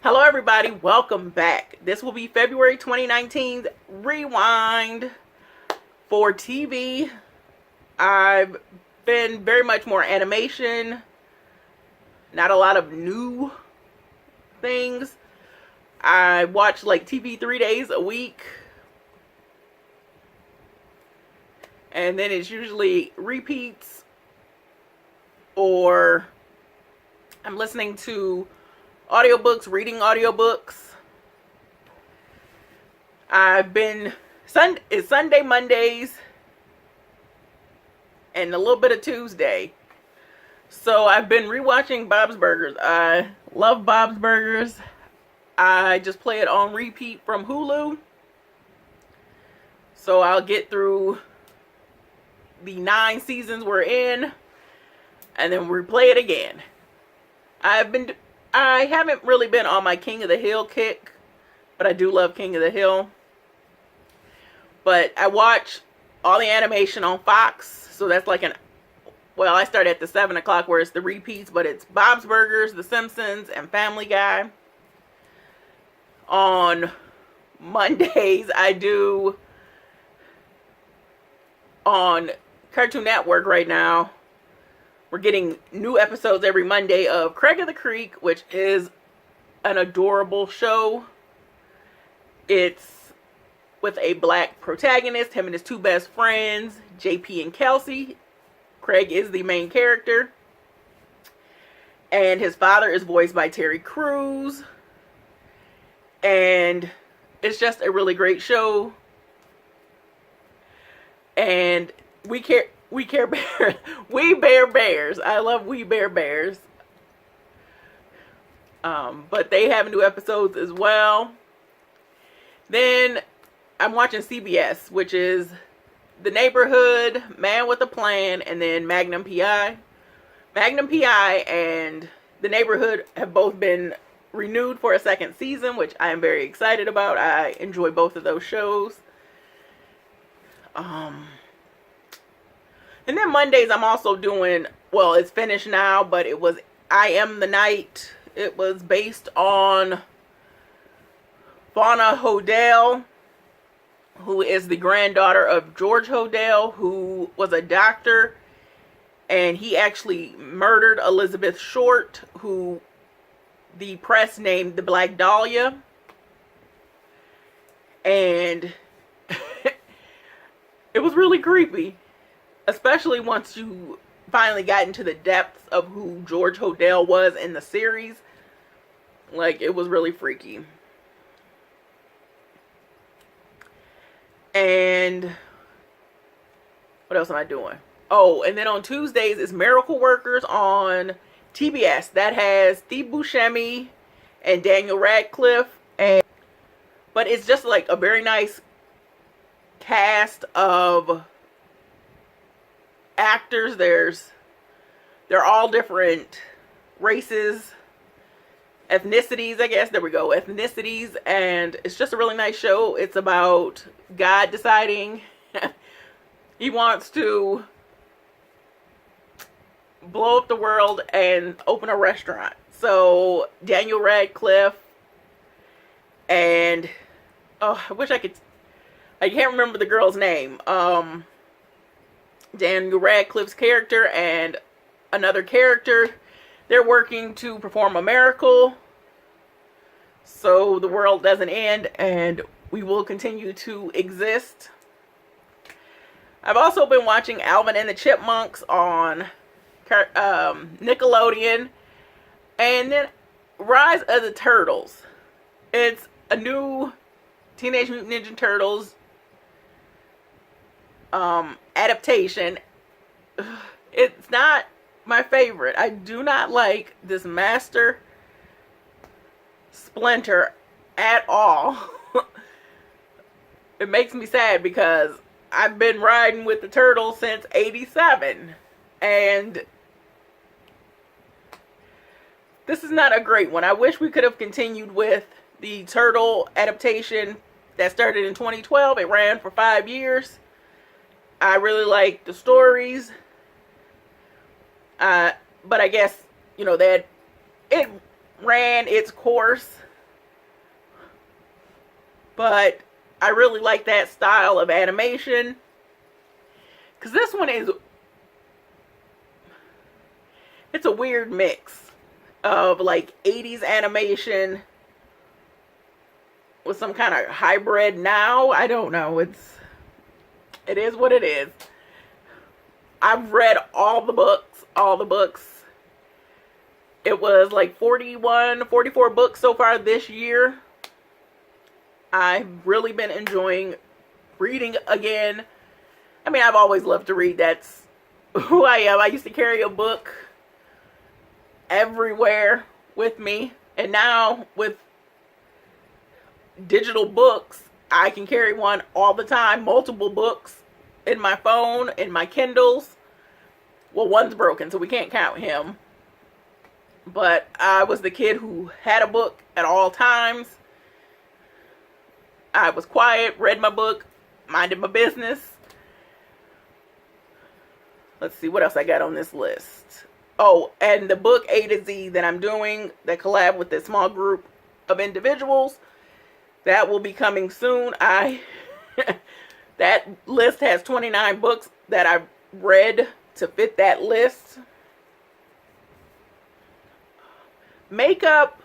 Hello everybody, welcome back. This will be February 2019's Rewind for TV. I've been very much more animation, not a lot of new things. I watch like TV 3 days a week. And then it's usually repeats or I'm listening to audiobooks, reading audiobooks. It's Sunday, Mondays, and a little bit of Tuesday. So I've been rewatching Bob's Burgers. I love Bob's Burgers. I just play it on repeat from Hulu. So I'll get through the 9 seasons we're in, and then replay it again. I haven't really been on my King of the Hill kick, but I do love King of the Hill. But I watch all the animation on Fox, so that's like I start at the 7 o'clock where it's the repeats, but it's Bob's Burgers, The Simpsons, and Family Guy. On Mondays, I do on Cartoon Network right now. We're getting new episodes every Monday of Craig of the Creek, which is an adorable show. It's with a black protagonist, him and his 2 best friends, JP and Kelsey. Craig is the main character. And his father is voiced by Terry Crews. And it's just a really great show. And we Bear Bears. I love We Bear Bears. But they have new episodes as well. Then I'm watching CBS, which is The Neighborhood, Man with a Plan, and then Magnum PI. Magnum PI and The Neighborhood have both been renewed for a 2nd season, which I am very excited about. I enjoy both of those shows. And then Mondays I'm also doing, well, it's finished now, but it was I Am the Night. It was based on Fauna Hodel, who is the granddaughter of George Hodel, who was a doctor, and he actually murdered Elizabeth Short, who the press named the Black Dahlia. And it was really creepy. Especially once you finally got into the depths of who George Hodel was in the series. Like, it was really freaky. And what else am I doing? Oh, and then on Tuesdays is Miracle Workers on TBS. That has Steve Buscemi and Daniel Radcliffe. But it's just like a very nice cast of actors. They're all different races, ethnicities, I guess. There we go, ethnicities. And it's just a really nice show. It's about God deciding he wants to blow up the world and open a restaurant. So Daniel Radcliffe and I can't remember the girl's name. Daniel Radcliffe's character and another character, they're working to perform a miracle so the world doesn't end and we will continue to exist. I've also been watching Alvin and the Chipmunks on Nickelodeon, and then Rise of the Turtles. It's a new Teenage Mutant Ninja Turtles adaptation. It's not my favorite. I do not like this Master Splinter at all. It makes me sad because I've been riding with the Turtles since '87, and this is not a great one. I wish we could have continued with the Turtle adaptation that started in 2012. It ran for 5 years. I really like the stories. But I guess, that it ran its course. but I really like that style of animation. Because this one is, it's a weird mix of like 80s animation with some kind of hybrid now. I don't know. It is what it is. I've read all the books. It was like 44 books so far this year. I've really been enjoying reading again. I mean, I've always loved to read. That's who I am. I used to carry a book everywhere with me. And now with digital books, I can carry one all the time. Multiple books in my phone, in my Kindles. Well, one's broken, so we can't count him. But I was the kid who had a book at all times. I was quiet, read my book, minded my business. Let's see what else I got on this list. Oh, and the book A to Z that I'm doing, that collab with this small group of individuals, that will be coming soon. That list has 29 books that I've read to fit that list. Makeup.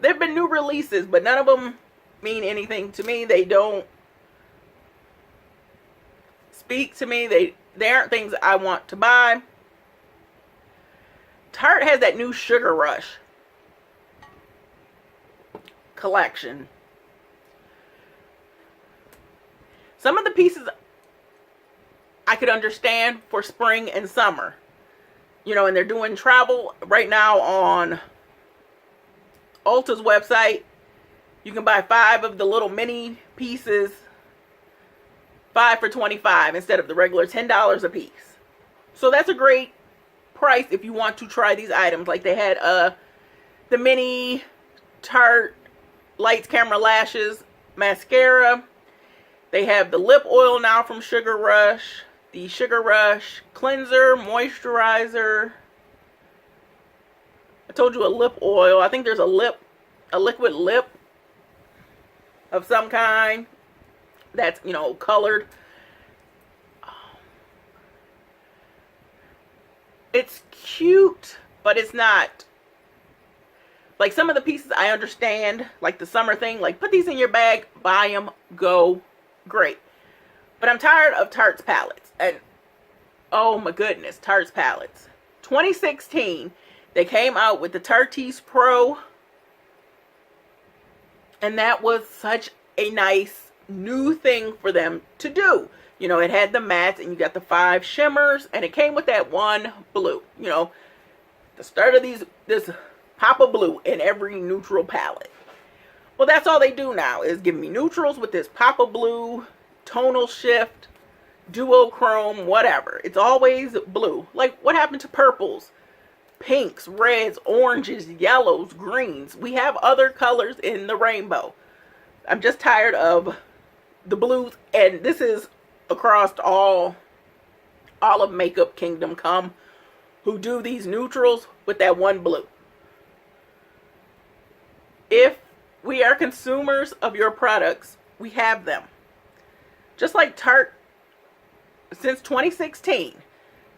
There've been new releases, but none of them mean anything to me. They don't speak to me. They aren't things I want to buy. Tarte has that new Sugar Rush collection. Some of the pieces I could understand for spring and summer. You know, and they're doing travel right now on Ulta's website. You can buy 5 of the little mini pieces, 5 for $25 instead of the regular $10 a piece. So that's a great price if you want to try these items. Like they had the mini Tarte Lights Camera Lashes mascara. They have the lip oil now from Sugar Rush. The Sugar Rush cleanser, moisturizer. I told you a lip oil. I think there's a liquid lip of some kind that's, you know, colored. It's cute, but it's not. Like some of the pieces I understand, like the summer thing, like put these in your bag, buy them, go, great. But I'm tired of Tarts Palettes. And oh my goodness, Tarts Palettes. 2016, they came out with the Tartes Pro. And that was such a nice new thing for them to do. You know, it had the mattes and you got the 5 shimmers. And it came with that one blue. You know, the start of this pop of blue in every neutral palette. Well, that's all they do now is give me neutrals with this pop of blue, tonal shift, duochrome, whatever. It's always blue. Like what happened to purples, pinks, reds, oranges, yellows, greens? We have other colors in the rainbow. I'm just tired of the blues, and this is across all of Makeup Kingdom Come, who do these neutrals with that one blue. If we are consumers of your products, we have them. Just like Tarte, since 2016,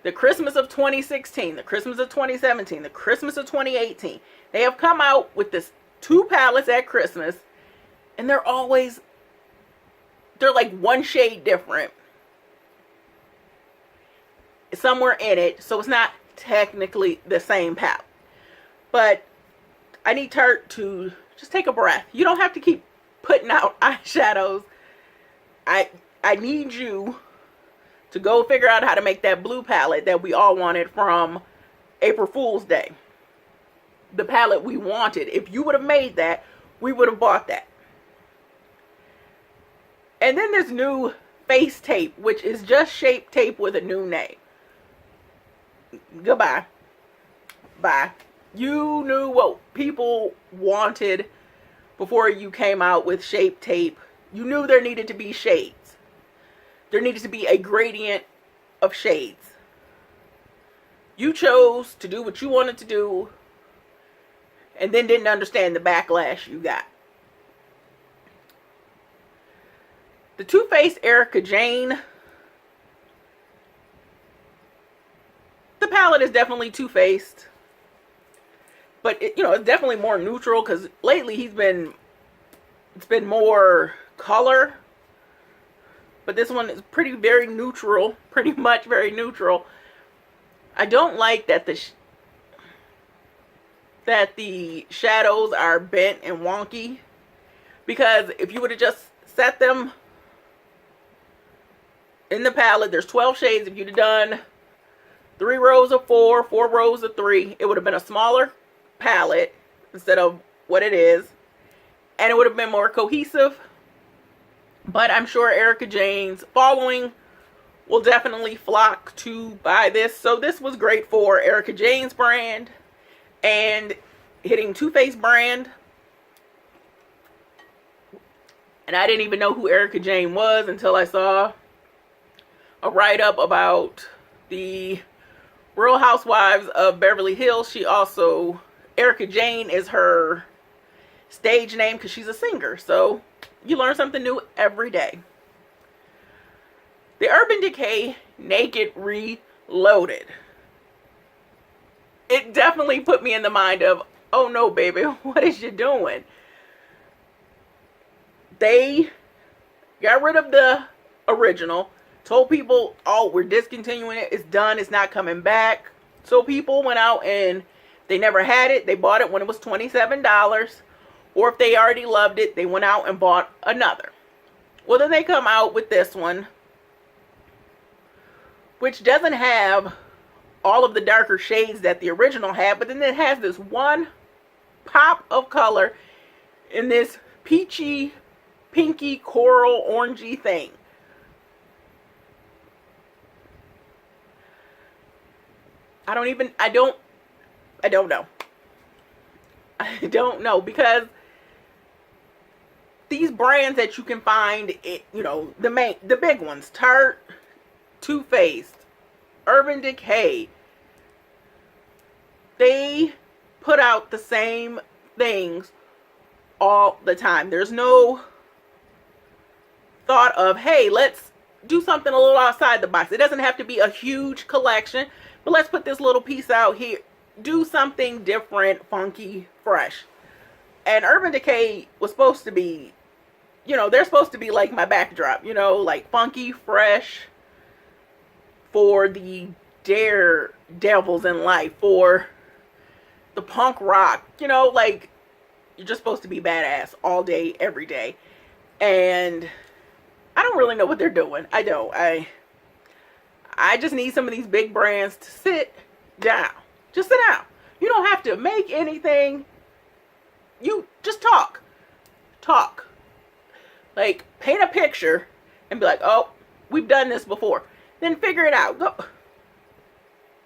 the Christmas of 2016, the Christmas of 2017, the Christmas of 2018, they have come out with this 2 palettes at Christmas, and they're like one shade different somewhere in it, so it's not technically the same palette. But I need Tarte to just take a breath. You don't have to keep putting out eyeshadows. I need you to go figure out how to make that blue palette that we all wanted from April Fool's Day. The palette we wanted. If you would have made that, we would have bought that. And then there's new face tape, which is just Shape Tape with a new name. Goodbye. Bye. You knew what people wanted before you came out with Shape Tape. You knew there needed to be shades. There needed to be a gradient of shades. You chose to do what you wanted to do and then didn't understand the backlash you got. The Too Faced Erica Jane. The palette is definitely Too Faced. But, it's definitely more neutral because lately it's been more color. But this one is very neutral. Pretty much very neutral. I don't like that the shadows are bent and wonky. Because if you would have just set them in the palette, there's 12 shades. If you'd have done 3 rows of 4, 4 rows of 3, it would have been a smaller palette instead of what it is. And it would have been more cohesive. But I'm sure Erica Jane's following will definitely flock to buy this. So this was great for Erica Jane's brand and hitting Too Faced brand. And I didn't even know who Erica Jane was until I saw a write-up about the Real Housewives of Beverly Hills. Erica Jane is her stage name because she's a singer. So you learn something new every day. The Urban Decay Naked Reloaded. It definitely put me in the mind of, oh no, baby, what is you doing? They got rid of the original, told people, oh, we're discontinuing it, it's done, it's not coming back. So people went out and they never had it, they bought it when it was $27. Or if they already loved it, they went out and bought another. Well, then they come out with this one, which doesn't have all of the darker shades that the original had, but then it has this one pop of color in this peachy, pinky, coral, orangey thing. I don't know. I don't know because these brands that you can find, the big ones, Tarte, Too Faced, Urban Decay, they put out the same things all the time. There's no thought of, hey, let's do something a little outside the box. It doesn't have to be a huge collection, but let's put this little piece out here. Do something different, funky, fresh. And Urban Decay was supposed to be, they're supposed to be like my backdrop, like funky, fresh, for the daredevils in life, for the punk rock, like you're just supposed to be badass all day, every day. And I don't really know what they're doing. I don't. I just need some of these big brands to sit down. Just sit down. You don't have to make anything. You just talk. Talk. Like, paint a picture and be like, oh, we've done this before. Then figure it out. Go.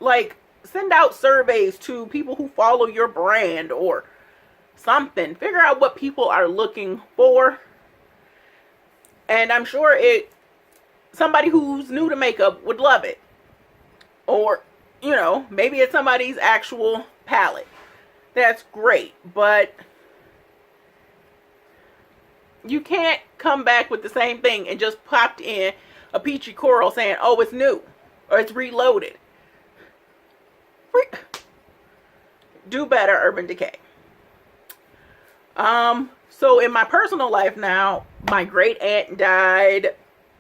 Like, send out surveys to people who follow your brand or something. Figure out what people are looking for. And I'm sure somebody who's new to makeup would love it. Or, maybe it's somebody's actual palette. That's great. But you can't come back with the same thing and just popped in a peachy coral saying, oh, it's new. Or it's reloaded. Do better, Urban Decay. So in my personal life now, my great aunt died.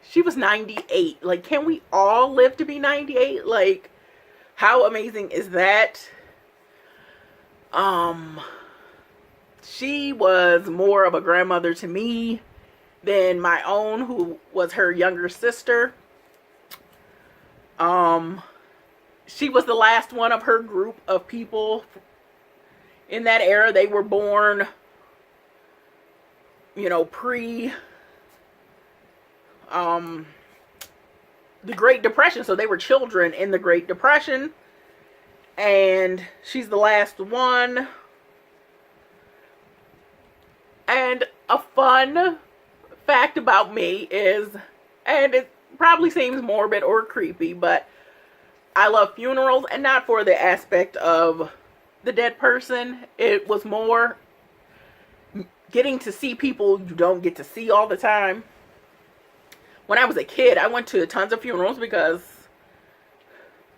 She was 98. Like, can we all live to be 98? Like, how amazing is that? She was more of a grandmother to me than my own, who was her younger sister. She was the last one of her group of people in that era. They were born, pre the Great Depression. So they were children in the Great Depression. And she's the last one. And a fun fact about me is, and it probably seems morbid or creepy, but I love funerals, and not for the aspect of the dead person. It was more getting to see people you don't get to see all the time. When I was a kid, I went to tons of funerals because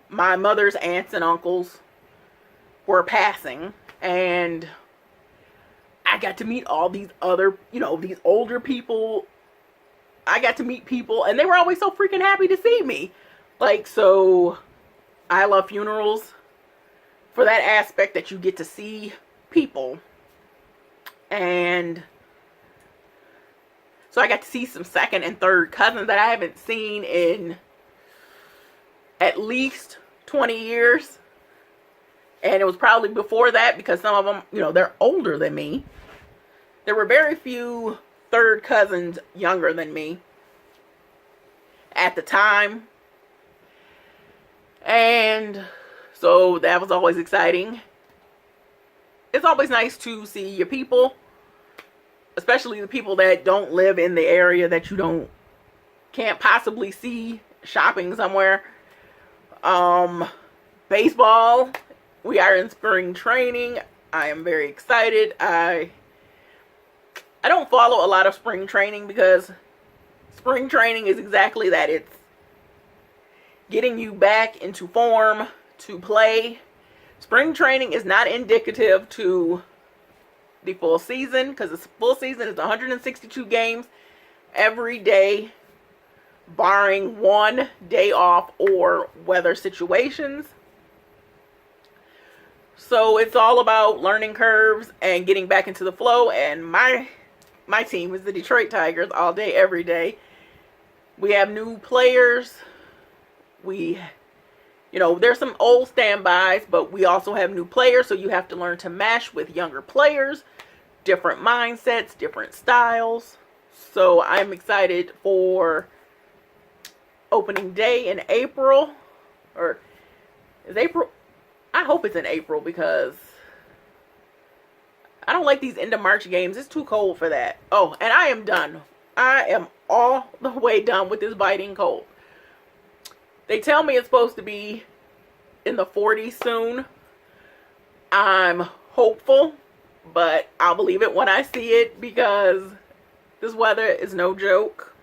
my mother's aunts and uncles were passing, and I got to meet all these other, these older people. I got to meet people, and they were always so freaking happy to see me. Like, so I love funerals for that aspect that you get to see people. And so I got to see some second and third cousins that I haven't seen in at least 20 years. And it was probably before that, because some of them, they're older than me. There were very few third cousins younger than me at the time. And so that was always exciting. It's always nice to see your people, especially the people that don't live in the area that you can't possibly see shopping somewhere. Baseball, we are in spring training. I am very excited. I don't follow a lot of spring training because spring training is exactly that. It's getting you back into form to play. Spring training is not indicative to the full season, because the full season is 162 games every day, barring one day off or weather situations. So it's all about learning curves and getting back into the flow. And my team is the Detroit Tigers all day, every day. We have new players. There's some old standbys, but we also have new players, so you have to learn to mesh with younger players, different mindsets, different styles. So I'm excited for opening day in April. Or is April? I hope it's in April, because I don't like these end of March games. It's too cold for that. Oh, and I am done. I am all the way done with this biting cold. They tell me it's supposed to be in the 40s soon. I'm hopeful, but I'll believe it when I see it, because this weather is no joke.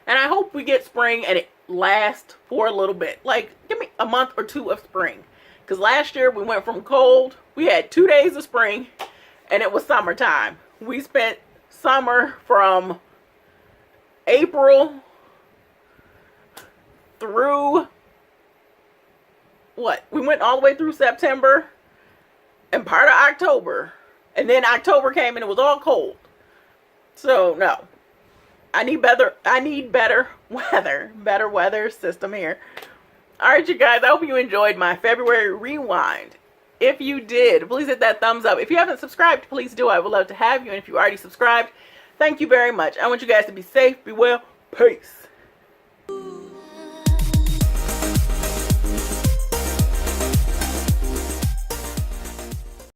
And I hope we get spring and it lasts for a little bit. Like, give me a month or two of spring. Because last year we went from cold. We had 2 days of spring and it was summertime. We spent summer from April through we went all the way through September and part of October, and then October came and it was all cold. So no, I need better weather system here. All right, you guys, I hope you enjoyed my February rewind. If you did, please hit that thumbs up. If you haven't subscribed, please do. I would love to have you. And if you already subscribed, thank you very much. I want you guys to be safe, be well. Peace.